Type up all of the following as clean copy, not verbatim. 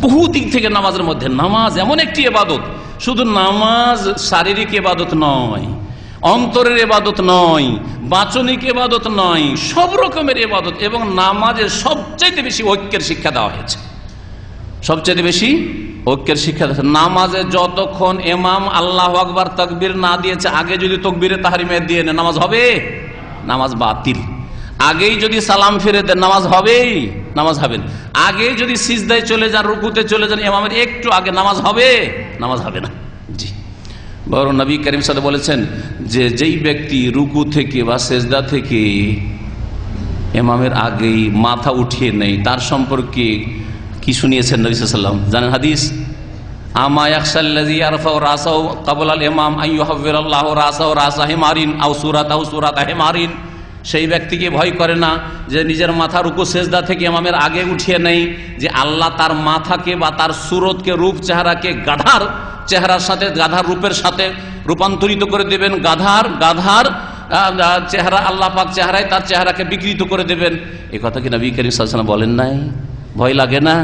বহু দিক থেকে নামাজের মধ্যে। নামাজ এমন একটি ইবাদত, শুধু নামাজ শারীরিক ইবাদত নয়, অন্তরের ইবাদত নয়, বাচনিক ইবাদত নয়, সব রকমের ইবাদত। এবং নামাজের সবচেয়ে বেশি ঐক্যের শিক্ষা দেওয়া হয়েছে, সবচেয়ে বেশি ঐক্যের শিক্ষা দেওয়া হয়েছে। নামাজে যতক্ষণ ইমাম আল্লাহু আকবার তাকবীর না দিয়েছে, আগে যদি তাকবীরে তাহরিমা দিয়ে নেয় নামাজ হবে? নামাজ বাতিল। আগেই যদি সালাম ফিরে দেন নামাজ হবেই? নামাজ হবে না। আগে যদি সিজদায় চলে যান, রুকুতে চলে যান ইমামের একটু আগে, নামাজ হবে? নামাজ হবে না। জি, বরং নবী করিম সাল্লাল্লাহু আলাইহি ওয়াসাল্লাম বলেছেন যে যেই ব্যক্তি রুকু থেকে বা সিজদা থেকে ইমামের আগেই মাথা উঠিয়ে নেই, তার সম্পর্কে কি শুনিয়েছেন নবী সাল্লাল্লাহু আলাইহি ওয়াসাল্লাম জানেন? হাদিস, আমা ইয়াখশাল্লাযী ইয়ারফাউ রাসাহু ক্বাবলা আল ইমাম আন ইউহাওয়িরাল্লাহু রাসাহু রাসা হিমারিন আও সুরাতা হিমারিন। সেই ব্যক্তিকে ভয় করে না যে নিজের মাথা রুকু সেজদা থেকে ইমামের আগে উঠিয়ে নেই, যে আল্লাহ তার মাথাকে বা তার সুরতকে, রূপ চেহারাকে গাধার চেহারার সাথে, গাধার রূপের সাথে রূপান্তরিত করে দেবেন। গাধার চেহারা আল্লাহ পাক চেহারায় তার চেহারাকে বিকৃত করে দেবেন। এই কথা কি নবী করিম সাল্লাল্লাহু আলাইহি ওয়াসাল্লাম বলেন নাই? ভয় লাগে না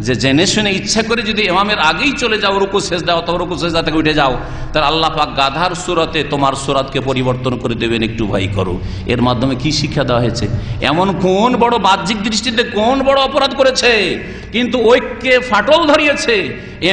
যে জেনে শুনে ইচ্ছা করে যদি ইমামের আগেই চলে যাও রুকু সেজদা, অথবা রুকু সেজদা থেকে উঠে যাও, তাহলে আল্লাহ পাক গাধার সুরতে তোমার সুরাতকে পরিবর্তন করে দেবেন। একটু ভয় করো। এর মাধ্যমে কি শিক্ষা দেওয়া হয়েছে? এমন কোন বড় বাহ্যিক দৃষ্টিতে কোন বড় অপরাধ করেছে, কিন্তু ঐক্যে ফাটল ধরিয়েছে।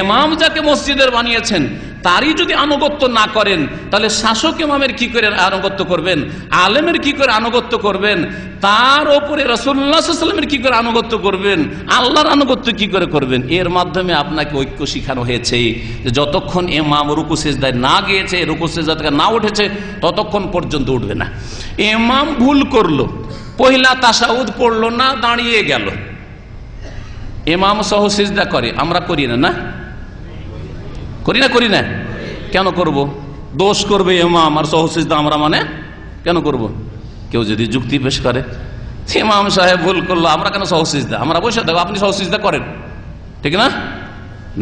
ইমাম যাকে মসজিদের বানিয়েছেন তারই যদি আনুগত্য না করেন, তাহলে শাসক ইমামের কি করে আনুগত্য করবেন? আলেমের কি করে আনুগত্য করবেন? তার ওপরে রাসূলুল্লাহ সাল্লাল্লাহু আলাইহি ওয়াসাল্লামের কি করে আনুগত্য করবেন? আল্লাহর আনুগত্য কি করে করবেন? এর মাধ্যমে আপনাকে ঐক্য শিখানো হয়েছে যে যতক্ষণ ইমাম রুকু সিজদায় না গিয়েছে, রুকু সিজদা থেকে না উঠেছে, ততক্ষণ পর্যন্ত উঠবে না। ইমাম ভুল করলো, পহিলা তাশাহুদ পড়লো না, দাঁড়িয়ে গেল, ইমাম সহ সিজদা করে, আমরা করি না? না করি না? কেন করব? দোষ করবে ইমাম আর সহ সিজদা আমরা মানে কেন করব? কেউ যদি যুক্তি পেশ করে ইমাম সাহেব ভুল করলো, আমরা কেন সহ সিজদা? আমরা বসে থাকবো, আপনি সহ সিজদা করেন, ঠিক না?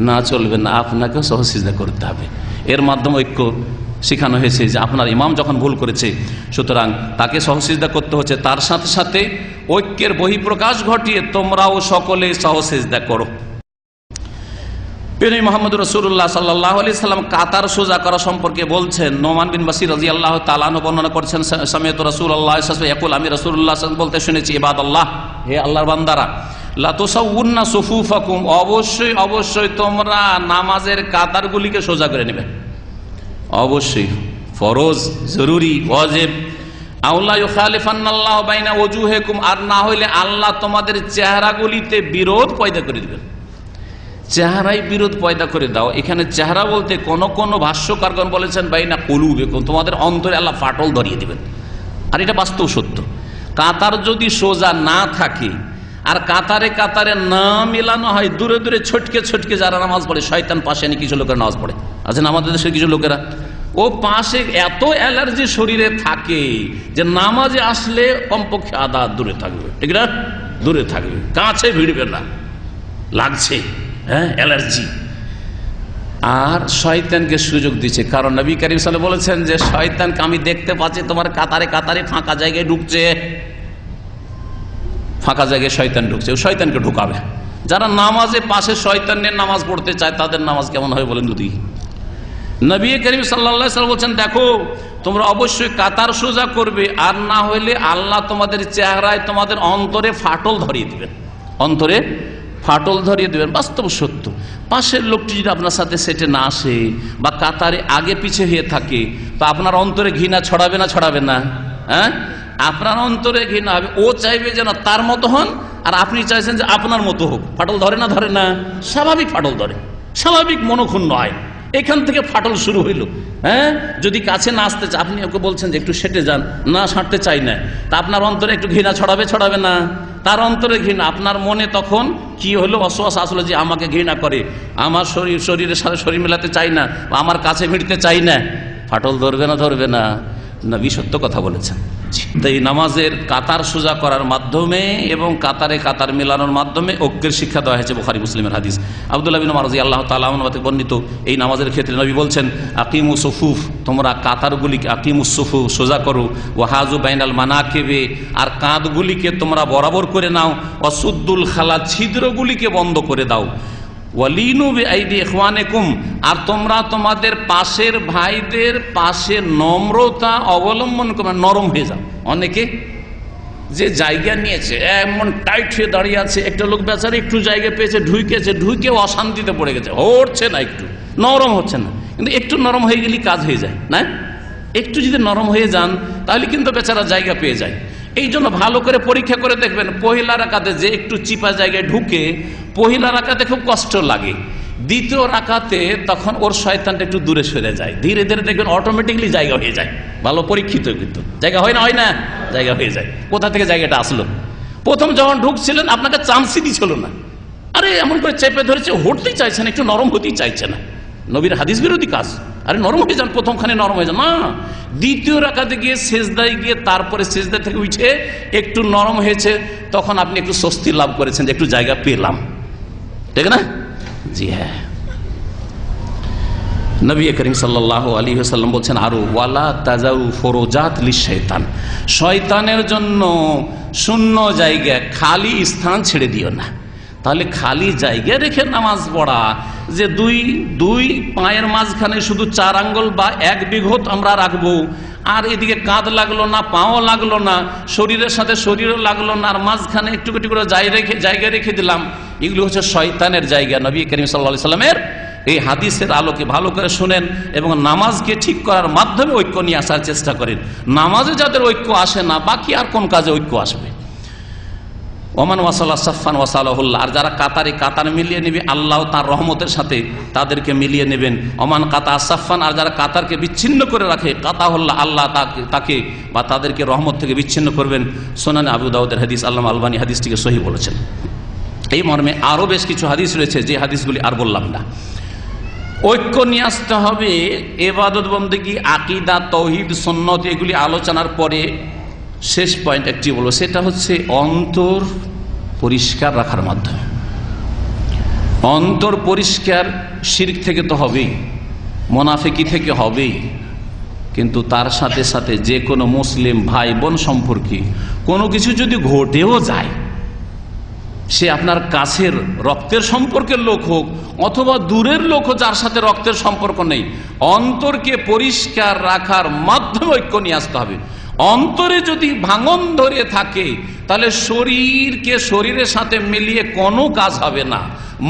না, চলবে না, আপনাকে সহ সিজদা করতে হবে। এর মাধ্যমে ঐক্য শেখানো হয়েছে যে আপনার ইমাম যখন ভুল করেছে, সুতরাং তাকে সহ সিজদা করতে হচ্ছে। তার সাথে সাথে ঐক্যের বহিঃপ্রকাশ ঘটিয়ে তোমরাও সকলে সহ সিজদা করো। প্রিয় মুহাম্মদ রাসূলুল্লাহ সাল্লাল্লাহু আলাইহি সাল্লাম কাতার সোজা করা সম্পর্কে বলছেন। নোমান বিন বাশির রাদিয়াল্লাহু তাআলা আনহু বর্ণনা করেছেন, সামিআতু রাসূলুল্লাহ সাল্লাল্লাহু আলাইহি ওয়াসাল্লাম ইয়াকুল, আমি রাসূলুল্লাহ সাল্লাল্লাহু আলাইহি ওয়াসাল্লাম বলতে শুনেছি, ইবাদাল্লাহ, হে আল্লাহর বান্দারা, লা তুসাউউন্না সুফুফাকুম, অবশ্যই তোমরা নামাজের কাতারগুলিকে সোজা করে নেবে। অবশ্যই ফরজ, জরুরি, ওয়াজিব। আউলা ইউখালিফান্নাল্লাহু বাইনা ওয়াজুহিকুম, আর না হইলে আল্লাহ তোমাদের চেহারাগুলিতে বিরোধ পয়দা করে দিবেন। চেহারাই বিরোধ পয়দা করে দাও। এখানে চেহারা বলতে কোন ভাষ্যকারগণ বলেছেন বাইনা কুলুবিকুম, তোমাদের অন্তরে আল্লাহ ফাটল ধরিয়ে দিবেন। আর এটা বাস্তব সত্য। কাতার যদি সোজা না থাকে আর কাতারে কাতারে না মেলানো হয়, দূরে দূরে ছটকে যারা নামাজ পড়ে, শয়তান পাশে নিয়ে কিছু লোকেরা নামাজ পড়ে, আছেন আমাদের দেশের কিছু লোকেরা, ও পাশে এত অ্যালার্জি শরীরে থাকে যে নামাজে আসলে কমপক্ষে আধা দূরে থাকবে, ঠিক না? দূরে থাকবে, কাছে ভিড়বে না, লাগছে অ্যালার্জি। আর শয়তানকে সুযোগ দিচ্ছে, কারণ নবী করিম সাল্লাল্লাহু আলাইহি ওয়াসাল্লাম বলেছেন যে শয়তানকে আমি দেখতে পাচ্ছি তোমার কাতারে কাতারে ফাঁকা জায়গায় ঢুকছে, ফাঁকা জায়গায় শয়তান ঢুকছে, ও শয়তানকে ঢুকাবে। যারা নামাজে পাশে শয়তান নিয়ে নামাজ পড়তে চায় তাদের নামাজ কেমন হয় বলেন যদি? নবী করিম সাল্লাল্লাহু আলাইহি ওয়াসাল্লাম বলছেন, দেখো তোমরা অবশ্যই কাতার সোজা করবে, আর না হইলে আল্লাহ তোমাদের চেহারায়, তোমাদের অন্তরে ফাটল ধরিয়ে দিবেন, অন্তরে ফাটল ধরিয়ে দেবেন। বাস্তব সত্য। পাশের লোকটি যদি আপনার সাথে সেটে না আসে বা কাতারে আগে পিছে হয়ে থাকে, তো আপনার অন্তরে ঘৃণা ছড়াবে না? ছড়াবে না? আপনার অন্তরে ঘৃণা হবে। ও চাইবে যেন তার মতো হন, আর আপনি চাইছেন যে আপনার মতো হোক। ফাটল ধরে না? ধরে না? স্বাভাবিক ফাটল ধরে, স্বাভাবিক মনক্ষুণ্ণ হয়। এখান থেকে ফাটল শুরু হইল। যদি কাছে না আসতে চায়, আপনি ওকে বলছেন যে একটু সেটে যান, না ছাড়তে চাই না, তা আপনার অন্তরে একটু ঘৃণা ছড়াবে না? তার অন্তরে ঘৃণা, আপনার মনে তখন কি হলো? অসুয়াস আসলো যে আমাকে ঘৃণা করে, আমার শরীরের সাথে শরীর মেলাতে চাই না, আমার কাছে ভিড়তে চাই না। ফাটল ধরবে না? ধরবে না? নবী সত্য কথা বলেছেন। তাই নামাজের কাতার সোজা করার মাধ্যমে এবং কাতারে কাতার মেলানোর মাধ্যমে ঐক্যের শিক্ষা দেওয়া হয়েছে। বুখারী মুসলিমের হাদিস। আব্দুল্লাহ বিন উমর রাদিয়াল্লাহু তাআলা আনহু থেকে বর্ণিত এই নামাজের ক্ষেত্রে নবী বলছেন, আকিমু সুফুফ, তোমরা কাতারগুলিকে, আকিমুস সুফুফ, সোজা করো, ওয়াহাজু বাইনাল মানাকিবে, আর কাঁধগুলিকে তোমরা বরাবর করে নাও, ওয়াসুদ্দুল খালা, ছিদ্রগুলিকে বন্ধ করে দাও, ওয়ালিনু বিআইদি ইখওয়ানিকুম, আর তোমরা তোমাদের পাশের ভাইদের পাশে নম্রতা অবলম্বন করে নরম হয়ে যাও। অনেকে যে জায়গা নিয়েছে এমন টাইট হয়ে দাঁড়িয়ে আছে, একটা লোক বেচারা একটু জায়গা পেয়েছে, ঢুকে অশান্তিতে পড়ে গেছে, হচ্ছে না, একটু নরম হচ্ছে না। কিন্তু একটু নরম হয়ে গেলে কাজ হয়ে যায় না, একটু যদি নরম হয়ে যান তাহলে কিন্তু বেচারা জায়গা পেয়ে যায়। এই জন্য ভালো করে পরীক্ষা করে দেখবেন, পহিলা রাকাতে যে একটু চিপা জায়গায় ঢুকে পহিলা রাকাতে খুব কষ্ট লাগে, দ্বিতীয় রাকাতে তখন ওর শয়তানটা একটু দূরে সরে যায়, ধীরে ধীরে দেখবেন অটোমেটিকলি জায়গা হয়ে যায়। ভালো পরীক্ষিত, কিন্তু জায়গা হয় না জায়গা হয়ে যায়। কোথা থেকে জায়গাটা আসলো? প্রথম যখন ঢুকছিলেন আপনাকে চান্সই দিচ্ছিল না, আরে এমন করে চেপে ধরেছে, হতেই চাইছে না, একটু নরম হতেই চাইছে না। নবীর হাদিস বিরোধী কাজ। আরে নরম হয়ে যান, প্রথমখানে নরম হয়ে যান না, দ্বিতীয় রাকাতে গিয়ে সেজদায় গিয়ে তারপরে সেজদা থেকে উঠে একটু নরম হয়েছে, তখন আপনি একটু স্বস্তি লাভ করেছেন যে একটু জায়গা পেলাম, ঠিক না? জি হ্যাঁ। নবী করিম সাল্লাল্লাহু আলাইহি ওয়াসাল্লাম বলছেন আরো, ওয়ালা তাজাউ ফুরুজাত লিশাইতান, শয়তানের জন্য শূন্য জায়গা, খালি স্থান ছেড়ে দিও না। তাহলে খালি জায়গা রেখে নামাজ পড়া, যে দুই পায়ের মাঝখানে শুধু 4 আঙ্গুল বা 1 বিঘত আমরা রাখবো, আর এদিকে কাঁধ লাগলো না, পাও লাগলো না, শরীরের সাথে শরীরও লাগলো না, আর মাঝখানে একটু একটু করে জায়গা রেখে দিলাম, এগুলো হচ্ছে শয়তানের জায়গা। নবী করিম সাল্লাল্লাহু আলাইহি সাল্লামের এই হাদিসের আলোকে ভালো করে শুনেন এবং নামাজকে ঠিক করার মাধ্যমে ঐক্য নিয়ে আসার চেষ্টা করেন। নামাজে যাদের ঐক্য আসে না, বাকি আর কোন কাজে ঐক্য আসবে? ওমান ওয়াসাল্লাহ সাফান ওয়াসালাহুল্লাহ, আর যারা কাতার মিলিয়ে নেবে, আল্লাহ তার রহমতের সাথে তাদেরকে মিলিয়ে নেবেন। ওমান কাতা সাফান, আর যারা কাতারকে বিচ্ছিন্ন করে রাখে, কাতাহুল্লাহ, আল্লাহ তাকে বা তাদেরকে রহমত থেকে বিচ্ছিন্ন করবেন। সুনানে আবু দাউদের হাদিস, আল্লামা আলবানী হাদিসটিকে সহিহ বলেছেন। এই মর্মে আরও বেশ কিছু হাদিস রয়েছে, যে হাদিসগুলি আর বললাম না। ঐক্য নিয়ে আসতে হবে ইবাদত বন্দেগী, আকীদা, তাওহীদ, সুন্নাত, এগুলি আলোচনার পরে শেষ পয়েন্ট একটি বলবো, সেটা হচ্ছে অন্তর পরিষ্কার রাখার মাধ্যমে। অন্তর পরিষ্কার শিরক থেকে তো হবেই, মুনাফিকি থেকে হবেই, কিন্তু তার সাথে সাথে যে কোনো মুসলিম ভাই বোন সম্পর্কে কোনো কিছু যদি ঘটেও যায়, সে আপনার কাছের রক্তের সম্পর্কের লোক হোক অথবা দূরের লোক হোক, যার সাথে রক্তের সম্পর্ক নেই, অন্তরকে পরিষ্কার রাখার মাধ্যমে ঐক্য নিয়ে আসতে হবে। অন্তরে যদি ভাঙন ধরে থাকে, তাহলে শরীরকে শরীরের সাথে মিলিয়ে কোনো কাজ হবে না,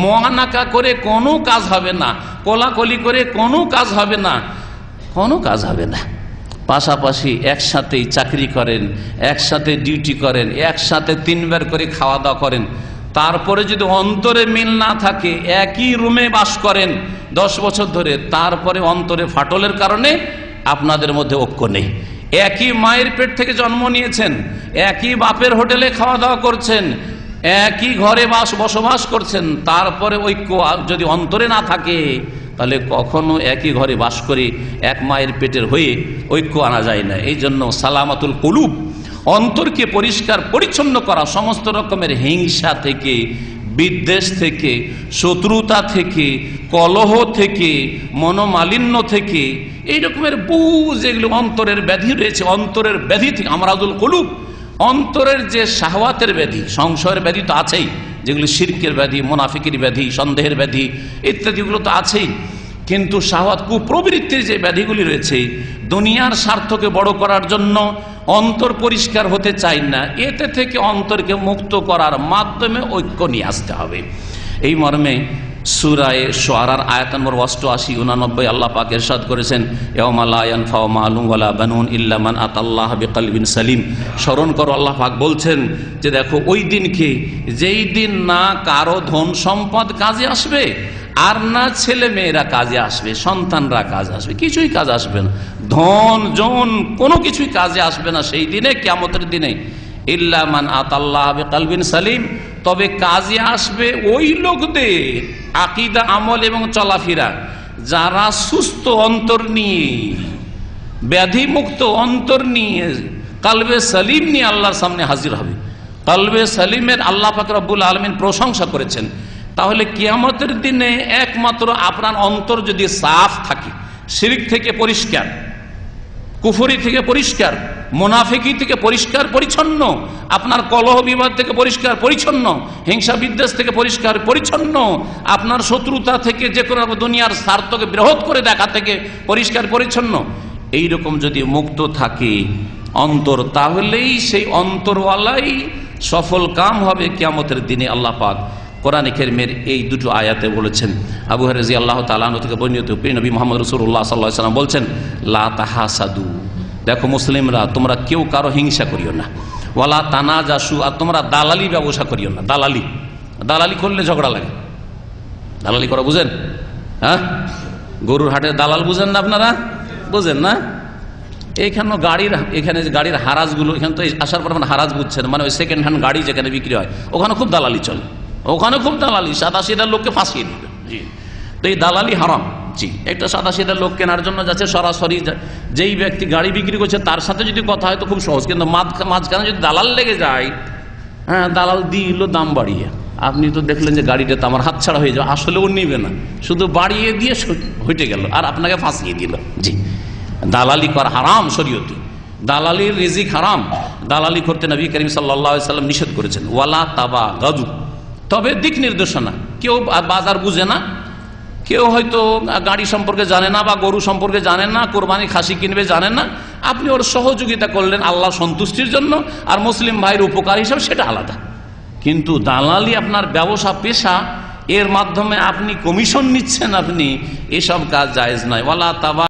মোয়ানাকা করে কোনো কাজ হবে না, কোলাকলি করে কোনো কাজ হবে না, কোনো কাজ হবে না। পাশাপাশি একসাথেই চাকরি করেন, একসাথে ডিউটি করেন, একসাথে 3 বার করে খাওয়া দাওয়া করেন, তারপরে যদি অন্তরে মিল না থাকে, একই রুমে বাস করেন 10 বছর ধরে, তারপরে অন্তরে ফাটলের কারণে আপনাদের মধ্যে ঐক্য নেই। একই মায়ের পেট থেকে জন্ম নিয়েছেন, একই বাপের হোটেলে খাওয়া দাওয়া করছেন, একই ঘরে বসবাস করছেন, তারপরে ঐক্য যদি অন্তরে না থাকে, তাহলে কখনো একই ঘরে বাস করে এক মায়ের পেটের হয়ে ঐক্য আনা যায় না। এই জন্য সালামাতুল কুলুব, অন্তরকে পরিষ্কার পরিচ্ছন্ন করা, সমস্ত রকমের হিংসা থেকে, বিদ্বেষ থেকে, শত্রুতা থেকে, কলহ থেকে, মনোমালিন্য থেকে, এই রকমের বহু যেগুলো অন্তরের ব্যাধি রয়েছে, অন্তরের ব্যাধি থেকে, আমরাদুল কুলুব, অন্তরের যে শাহওয়াতের ব্যাধি, সংশয়ের ব্যাধি তো আছেই, যেগুলো শিরকের ব্যাধি, মুনাফিকের ব্যাধি, সন্দেহের ব্যাধি ইত্যাদিগুলো তো আছেই, কিন্তু শাহওয়াত, কুপ্রবৃত্তির যে ব্যাধিগুলি রয়েছে, দুনিয়ার স্বার্থকে বড় করার জন্য অন্তর পরিষ্কার হতে চাই না, এতে থেকে অন্তরকে মুক্ত করার মাধ্যমে ঐক্য নিয়ে আসতে হবে। এই মর্মে সূরায়ে শুআরার আয়াত নম্বর 88, 89 আল্লাহ পাক ইরশাদ করেছেন, ইয়াউমা লা ইয়ানফাউ মালুন ওয়ালা বানুন ইল্লা মান আতাল্লাহা বিকলবিন সালিম। স্মরণ করো, আল্লাহ পাক বলছেন যে দেখো ওই দিনকে, যেই দিন না কারো ধন সম্পদ কাজে আসবে, আর না ছেলে মেয়েরা কাজে আসবে, সন্তানরা কাজে আসবে, কিছুই কাজ আসবে না, ধন জন কোনো কিছুই কাজে আসবে না সেই দিনে, কিয়ামতের দিনে। ইল্লা মান আতাল্লাহা বিকলবিন সালিম, তবে কাজে আসবে ওই লোকদের আকীদা, আমল এবং চলাফেরা যারা সুস্থ অন্তর নিয়ে, ব্যাধিমুক্ত অন্তর নিয়ে, কলবে সলিম নিয়ে আল্লাহর সামনে হাজির হবে। কলবে সলিমের আল্লাহ পাক রব্বুল আলামিন প্রশংসা করেছেন। তাহলে কিয়ামতের দিনে একমাত্র আপনার অন্তর যদি সাফ থাকে, শিরক থেকে পরিষ্কার, কুফরি থেকে পরিষ্কার, মুনাফিকি থেকে পরিষ্কার পরিচ্ছন্ন, আপনার কলহ বিবাদ থেকে পরিষ্কার পরিচ্ছন্ন, হিংসা বিদ্বেষ থেকে পরিষ্কার পরিচ্ছন্ন, আপনার শত্রুতা থেকে, যে কোনো দুনিয়ার স্বার্থকে বৃহৎ করে দেখা থেকে পরিষ্কার পরিচ্ছন্ন, এইরকম যদি মুক্ত থাকে অন্তর, তাহলেই সেই অন্তরওয়ালাই সফল কাম হবে কিয়ামতের দিনে। আল্লাহ পাক কোরআন কারীমের এই দুটো আয়াতে বলেছেন। আবু হুরায়রা রাদিয়াল্লাহু তাআলা আনহু থেকে বর্ণিত প্রিয় নবী মুহাম্মদ রাসূলুল্লাহ সাল্লাল্লাহু আলাইহি ওয়াসাল্লাম বলছেন, লা তাহাসাদু, দেখো মুসলিমরা তোমরা কেউ কারো হিংসা করিও না, ওয়ালা তানাজাসু, আর তোমরা দালালি ব্যবসা করিও না। দালালি করলে ঝগড়া লাগে। দালালি করা বুঝেন? হ্যাঁ, গরুর হাটের দালাল বুঝেন না আপনারা? বুঝেন না? এখানে গাড়ির হারাজগুলো, এখানে তো আসার পর হারাজ বুঝছেন, মানে ওই সেকেন্ড হ্যান্ড গাড়ি যেখানে বিক্রি হয় ওখানে খুব দালালি চলে, ওখানে খুব দালালি, সাদা সিধা লোককে ফাঁসিয়ে দিবে। জি, তো এই দালালি হারাম। জি, একটা সাদা সিধা লোক কেনার জন্য যাচ্ছে, সরাসরি যেই ব্যক্তি গাড়ি বিক্রি করছে তার সাথে যদি কথা হয় তো খুব সহজ, কিন্তু মাঝখানে যদি দালাল লেগে যায়, হ্যাঁ, দালাল দিল দাম বাড়িয়ে, আপনি তো দেখলেন যে গাড়িটা তো আমার হাতছাড়া হয়ে যাবে, আসলে ও নিবে না, শুধু বাড়িয়ে দিয়ে হটে গেল আর আপনাকে ফাঁসিয়ে দিল। জি, দালালি করা হারাম শরীয়তে, দালালির রিজিক হারাম, দালালি করতে নবী করিম সাল্লাল্লাহু আলাইহি ওয়াসাল্লাম নিষেধ করেছেন। ওয়ালা তাবাগাদু, তবে দিক নির্দেশনা, কেউ বাজার বুঝে না, কেউ হয়তো গাড়ি সম্পর্কে জানে না বা গরু সম্পর্কে জানে না, কোরবানি খাসি কিনবে জানে না, আপনি ওর সহযোগিতা করলেন আল্লাহ সন্তুষ্টির জন্য আর মুসলিম ভাইয়ের উপকার হিসাবে, সেটা আলাদা। কিন্তু দালালি আপনার ব্যবসা পেশা, এর মাধ্যমে আপনি কমিশন নিচ্ছেন, আপনি এসব কাজ জায়েজ নয়। ওয়ালা তাবা